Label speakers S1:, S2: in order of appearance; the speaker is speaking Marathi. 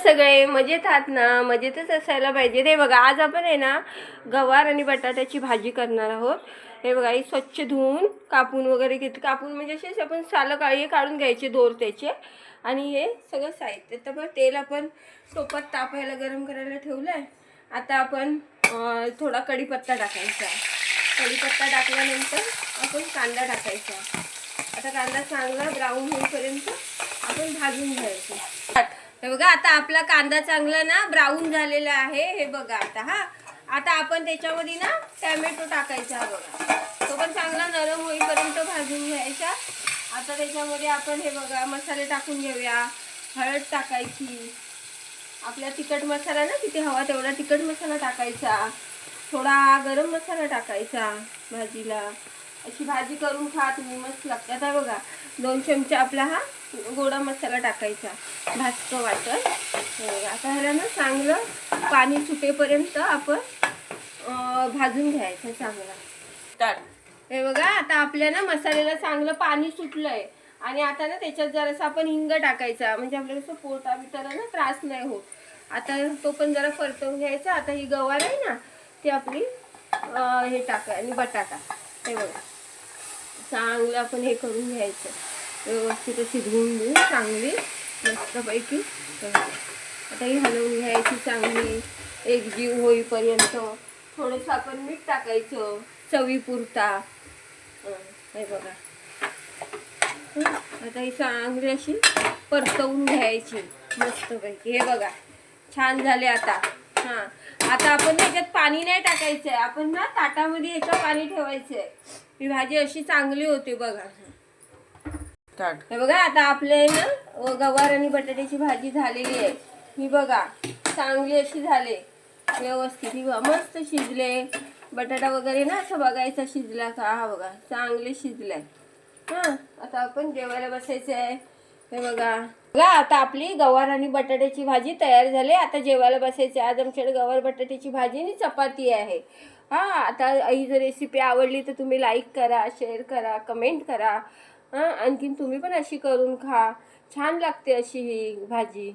S1: सगळे मजेत आहात ना? मजेतच असायला पाहिजे. हे बघा, आज आपण आहे ना गवार आणि बटाट्याची भाजी करणार आहोत. हे बघा, ही स्वच्छ धुवून कापून वगैरे कापून म्हणजे असेच आपण सालं काळी काढून घ्यायचे दोर त्याचे. आणि हे सगळं साहित्य. तर बघ, तेल आपण टोपात तापायला गरम करायला ठेवलं आहे. आता आपण थोडा कढीपत्ता टाकायचा. कढीपत्ता टाकल्यानंतर आपण कांदा टाकायचा. आता कांदा चांगला ब्राऊन होईपर्यंत आपण भाजून घ्यायचा. हे बघा, आता आपला कांदा चांगला ना ब्राऊन झालेला आहे. हे बघा आता आपण त्याच्यामध्ये ना टॅमॅटो टाकायचा. बघा, तो पण चांगला नरम होईपर्यंत भाजून घ्यायचा. आता त्याच्यामध्ये आपण हे बघा मसाले टाकून घेऊया. हळद टाकायची. आपला तिखट मसाला ना किती हवा तेवढा तिखट मसाला टाकायचा. थोडा गरम मसाला टाकायचा भाजीला. अशी भाजी करून खा तुम्ही, मस्त लागते. आता बघा, 2 चमचे आपला हा गोडा मसाला टाकायचा. भाजतो वाटत. आता ह्याला ना चांगलं पाणी सुटेपर्यंत आपण भाजून घ्यायचं चांगला. हे बघा, आता आपल्या ना मसाल्याला चांगलं पाणी सुटलंय. आणि आता ना त्याच्यात जरासं आपण हिंग टाकायचा, म्हणजे आपल्याला कसं पोटा बिटाला ना त्रास नाही होत. आता तो पण जरा परतवून घ्यायचा. आता ही गवार आहे ना ती आपली हे टाका आणि बटाटा. हे बघा, चांगलं आपण हे करून घ्यायचं. व्यवस्थित अशी धुवून घेऊन चांगली मस्तपैकी. आता ही हलवून घ्यायची चांगली एकजीव होईपर्यंत. थोडंसं आपण मीठ टाकायचं चवीपुरता. हे बघा, आता ही चांगली अशी परतवून घ्यायची मस्तपैकी. हे बघा, छान झाले. आता आता आपण त्याच्यात पाणी नाही टाकायचं आहे. आपण ना ताटामध्ये याचं पाणी ठेवायचं आहे. ही भाजी अशी चांगली होते बघा. हे बघा, आता आपले ना गवार आणि बटाट्याची भाजी झालेली आहे. ही बघा, चांगली अशी झाले व्यवस्थित. ही मस्त शिजले. बटाटा वगैरे ना असं बघायचा शिजला का. हा बघा, चांगले शिजलाय. आता आपण जेवायला बसायचं आहे. हे बघा, आता आपली गवार आणि बटाट्याची भाजी तयार झाली. आता जेवायला बसायचं. आज आमच्याकडे गवार बटाट्याची भाजी आणि चपाती आहे. आता ही जर रेसिपी आवडली तर तुम्ही लाईक करा, शेअर करा, कमेंट करा. आणखीन तुम्ही पण अशी करून खा. छान लागते अशी ही भाजी.